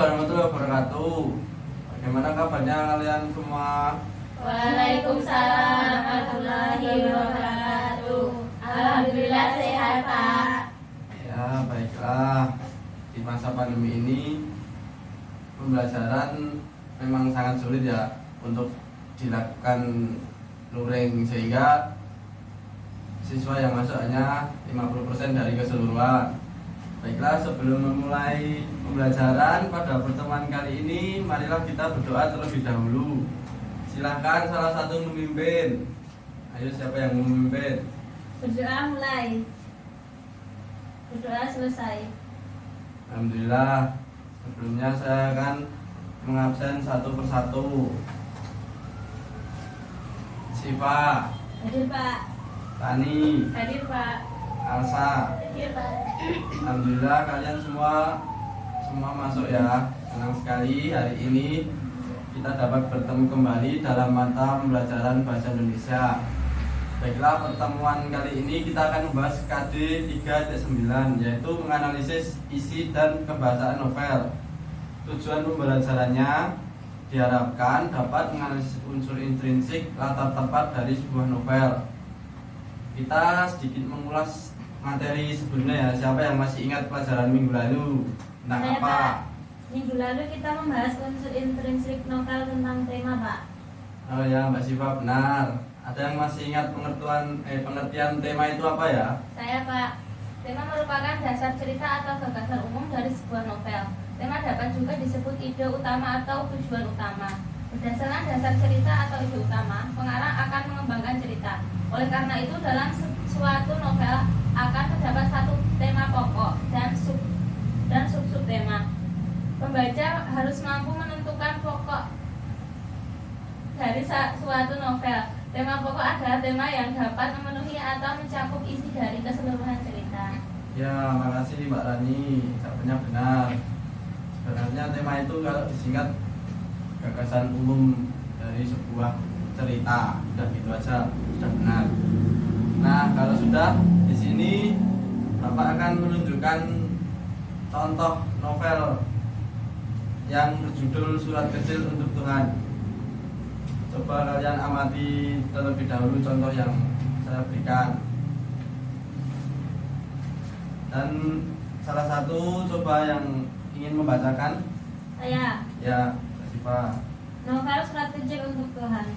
warahmatullahi wabarakatuh. Bagaimana kabarnya kalian semua? Waalaikumsalam warahmatullahi wabarakatuh. Alhamdulillah sehat, Pak. Ya, baiklah. Di masa pandemi ini pembelajaran memang sangat sulit ya untuk dilakukan luring, sehingga siswa yang masuk hanya 50% dari keseluruhan. Baiklah, sebelum memulai pembelajaran pada pertemuan kali ini, marilah kita berdoa terlebih dahulu. Silahkan salah satu memimpin. Ayo, siapa yang mau memimpin? Berdoa mulai. Berdoa selesai. Alhamdulillah. Sebelumnya saya akan mengabsen satu persatu. Siva, Hadir, Pak. Tani, Hadir, Pak. Alsa. Hadir, Pak. Alhamdulillah kalian semua masuk ya. Senang sekali hari ini kita dapat bertemu kembali dalam mata pembelajaran bahasa Indonesia. Baiklah, pertemuan kali ini kita akan membahas KD 3.9, yaitu menganalisis isi dan kebahasaan novel. Tujuan pembelajarannya diharapkan dapat menganalisis unsur intrinsik latar tempat dari sebuah novel. Kita sedikit mengulas materi sebelumnya ya. Siapa yang masih ingat pelajaran minggu lalu tentang Saya, apa? Pak. Minggu lalu kita membahas unsur intrinsik novel tentang tema, Pak. Oh ya, Mbak Siva, benar. Ada yang masih ingat pengertian tema itu apa ya? Saya, Pak. Tema merupakan dasar cerita atau gagasan umum dari sebuah novel. Tema dapat juga disebut ide utama atau tujuan utama. Berdasarkan dasar cerita atau ide utama, pengarang akan mengembangkan cerita. Oleh karena itu, dalam suatu novel akan terdapat satu tema pokok dan sub tema. Pembaca harus mampu menentukan pokok dari suatu novel. Tema pokok adalah tema yang dapat memenuhi atau mencakup isi dari keseluruhan cerita. Ya, makasih Mbak Rani, jawabannya benar. Sebenarnya tema itu kalau disingkat gagasan umum dari sebuah cerita. Sudah gitu aja, sudah benar. Nah, kalau sudah di sini Bapak akan menunjukkan contoh novel yang berjudul Surat Kecil untuk Tuhan. Coba kalian amati terlebih dahulu contoh yang saya berikan. Dan salah satu coba yang ingin membacakan. Saya. Ya, Siva. Novel Surat Kecil untuk Tuhan.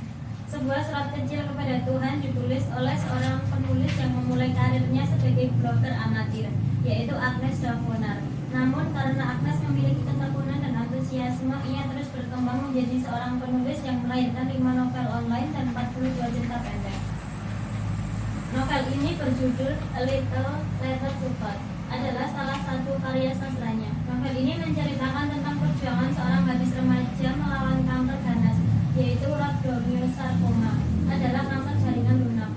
Sebuah surat kecil kepada Tuhan ditulis oleh seorang penulis yang memulai karirnya sebagai blogger amatir, yaitu Agnes Davonar. Namun karena Agnes memiliki ketekunan dan antusiasme, ia terus berkembang menjadi seorang penulis yang melahirkan 5 novel online dan 42 cerita pendek. Novel ini berjudul A Little Letter to God, adalah salah satu karya sastranya. Novel ini menceritakan tentang perjuangan seorang gadis remaja melawan kanker ganas, yaitu rhabdomyosarcoma, adalah kanker jaringan lunak.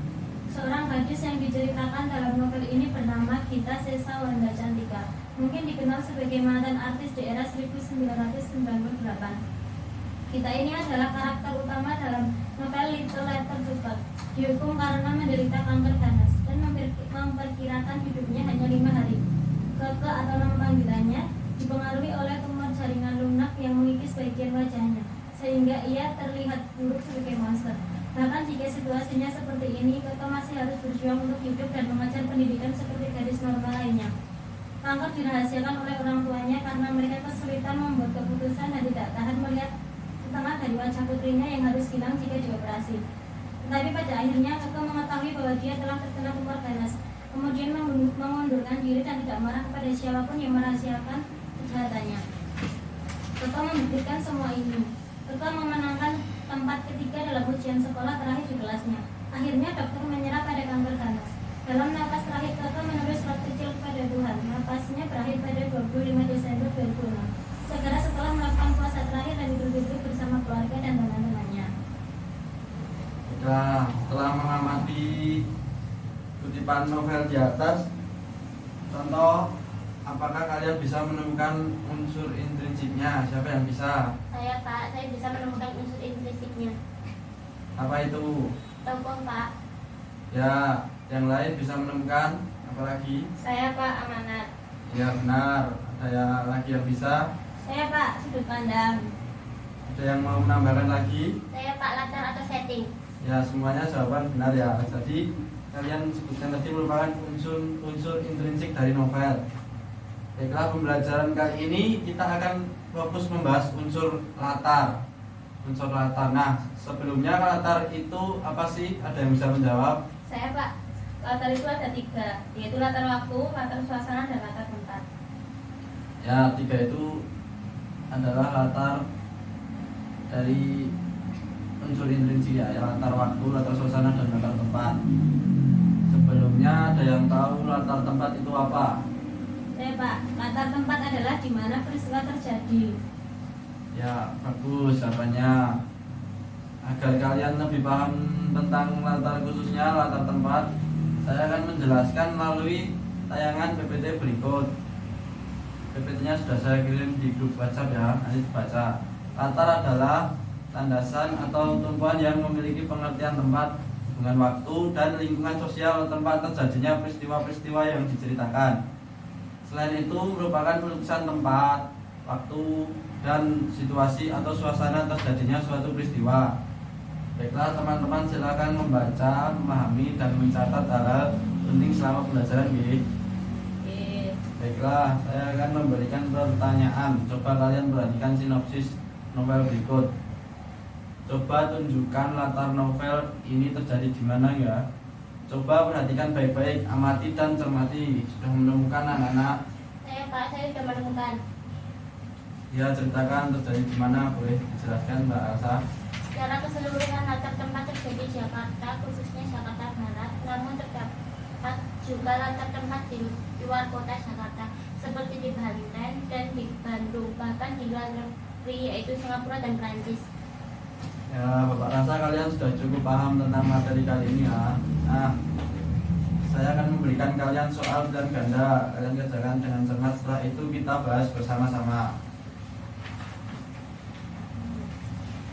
Seorang gadis yang diceritakan dalam novel ini bernama Gita Sesa Wanda Cantika, mungkin dikenal sebagai mantan artis di era 1998. Gita ini adalah karakter utama dalam novel Little Letter to God. Dihukum karena menderita kanker ganas dan memperkirakan hidupnya hanya 5 hari. Keke atau nama panggilannya dipengaruhi oleh tumor jaringan lunak yang mengikis bagian wajahnya, sehingga ia terlihat buruk sebagai monster. Bahkan jika situasinya seperti ini, Keke masih harus berjuang untuk hidup dan mengejar pendidikan seperti gadis normal lainnya. Kanker dirahasiakan oleh orang tuanya karena mereka kesulitan membuat keputusan dan tidak tahan melihat setengah dari wajah putrinya yang harus hilang jika dioperasi. Tetapi pada akhirnya Keke mengetahui bahwa dia telah terkena tumor ganas, kemudian mengundurkan diri dan tidak marah kepada siapapun yang merahasiakan kejahatannya. Keke membuktikan semua ini. Keke memenangkan tempat ketiga dalam ujian sekolah terakhir di kelasnya. Akhirnya dokter menyerah pada kanker ganas. Dalam napas terakhir Keke menulis surat kecil kepada Tuhan. Napasnya berakhir pada 25 Desember 2006. Segera setelah melakukan puasa terakhir dan Idul bersama keluarga dan teman-temannya. Nah, setelah mengamati kutipan novel di atas, contoh, apakah kalian bisa menemukan unsur intrinsiknya? Siapa yang bisa? Saya, Pak. Saya bisa menemukan unsur intrinsiknya. Apa itu? Tokoh, Pak. Ya, yang lain bisa menemukan apa lagi? Saya, Pak. Amanat. Ya, benar. Ada yang lagi yang bisa? Saya Pak, sudut pandang. Ada yang mau menambahkan lagi? Saya Pak, latar atau setting. Ya, semuanya jawaban benar ya. Jadi kalian sebutkan tadi merupakan unsur intrinsik dari novel. Baiklah, pembelajaran kali ini kita akan fokus membahas unsur latar. Unsur latar. Nah, sebelumnya latar itu apa sih? Ada yang bisa menjawab? Saya Pak, latar itu ada 3, yaitu latar waktu, latar suasana, dan latar tempat. Ya, 3 itu adalah latar dari unsur intrinsik ya, latar waktu, latar suasana, dan latar tempat. Sebelumnya ada yang tahu latar tempat itu apa? Saya Pak, latar tempat adalah di mana peristiwa terjadi. Ya, bagus jawabannya. Agar kalian lebih paham tentang latar khususnya latar tempat, saya akan menjelaskan melalui tayangan PPT berikut. PPT-nya sudah saya kirim di grup WhatsApp ya, nanti dibaca. Latar adalah landasan atau tumpuan yang memiliki pengertian tempat dengan waktu dan lingkungan sosial tempat terjadinya peristiwa-peristiwa yang diceritakan. Selain itu merupakan pelukisan tempat, waktu, dan situasi atau suasana terjadinya suatu peristiwa. Baiklah teman-teman, silakan membaca, memahami, dan mencatat hal-hal penting selama pembelajaran ya. Baiklah, saya akan memberikan pertanyaan. Coba kalian perhatikan sinopsis novel berikut. Coba tunjukkan latar novel ini terjadi di mana ya. Coba perhatikan baik-baik, amati dan cermati. Sudah menemukan anak-anak? Saya Pak, saya sudah menemukan. Ya, ceritakan terjadi di mana, boleh dijelaskan Mbak Elsa? Secara keseluruhan latar tempat terjadi di Jakarta, khususnya Jakarta Barat, namun terdapat juga latar tempat di luar kota Jakarta, seperti di Banten dan di Bandung, bahkan di luar negeri yaitu Singapura dan Prancis. Ya, Bapak rasa kalian sudah cukup paham tentang materi kali ini ya. Nah, saya akan memberikan kalian soal dan ganda. Kalian kerjakan dengan cermat, setelah itu kita bahas bersama-sama.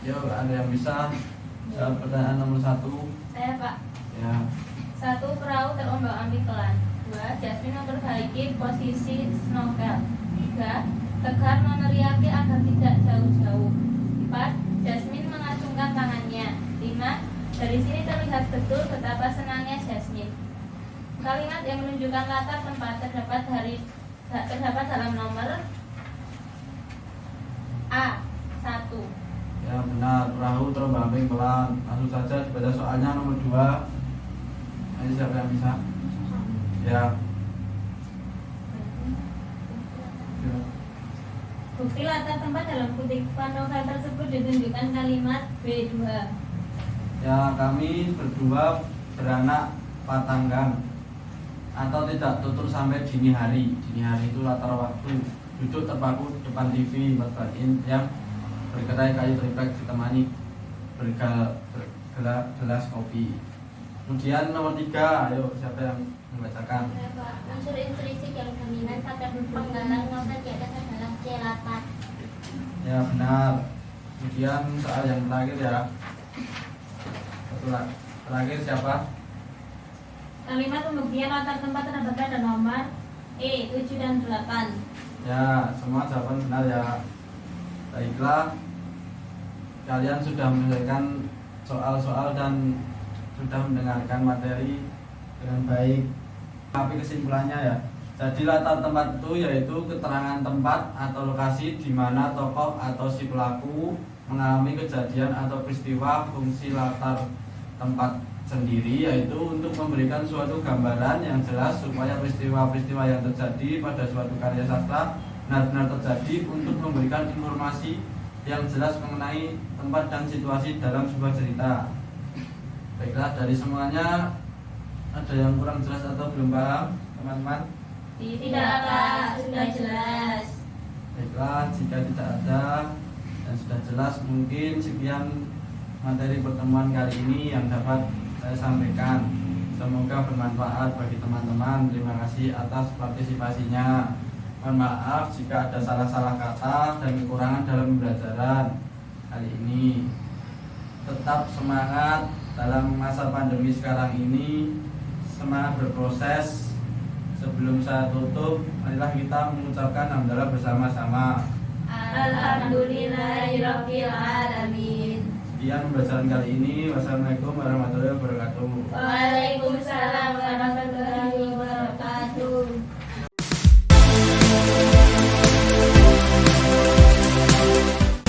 Yuk, ada yang bisa jawab pertanyaan nomor 1? Saya Pak. Ya. 1. Perahu terombang-ambing. 2. Jasmine memperbaiki posisi snorkel. 3. Tegar meneriaki agar tidak jauh-jauh. 4. Jasmine mengacungkan tangannya. 5. Dari sini terlihat betul betapa senangnya Jasmine. Kalimat yang menunjukkan latar tempat terdapat dalam nomor A. 1. Ya benar, perahu terombang-ambing pelan. Langsung saja dibaca soalnya nomor 2. Ini siapa yang bisa? Ya. Bukti latar tempat dalam kutipan novel tersebut ditunjukkan kalimat B2. Ya, kami berdua beranak patanggang atau tidak tutur sampai dini hari. Dini hari itu latar waktu. Duduk terpaku depan TV 4 in yang bergerai kayu triplek ditemani bergelas kopi. Kemudian nomor 3, ayo siapa yang membacakan? Saya Pak, unsur intrinsik yang dominan pada penggalan novel di atas adalah C latar. Ya benar. Kemudian soal yang terakhir ya. Terakhir siapa? Kalimat pembuktian latar tempat terdapat pada nomor E 7 dan 8. Ya, semua jawaban benar ya. Baiklah, kalian sudah menyelesaikan soal-soal dan sudah mendengarkan materi dengan baik. Tapi kesimpulannya ya, jadi latar tempat itu yaitu keterangan tempat atau lokasi di mana tokoh atau si pelaku mengalami kejadian atau peristiwa. Fungsi latar tempat sendiri yaitu untuk memberikan suatu gambaran yang jelas supaya peristiwa-peristiwa yang terjadi pada suatu karya sastra benar-benar terjadi, untuk memberikan informasi yang jelas mengenai tempat dan situasi dalam sebuah cerita. Baiklah, dari semuanya ada yang kurang jelas atau belum paham teman-teman? Tidak Pak, sudah jelas. Baiklah, jika tidak ada dan sudah jelas, mungkin sekian materi pertemuan kali ini yang dapat saya sampaikan. Semoga bermanfaat bagi teman-teman. Terima kasih atas partisipasinya. Mohon maaf jika ada salah-salah kata dan kekurangan dalam pembelajaran kali ini. Tetap semangat dalam masa pandemi sekarang ini. Semangat berproses. Sebelum saya tutup, marilah kita mengucapkan hamdalah bersama-sama. Alhamdulillahirabbil alamin. Sekian pembelajaran kali ini. Wassalamualaikum warahmatullahi wabarakatuh. Waalaikumsalam warahmatullahi wabarakatuh.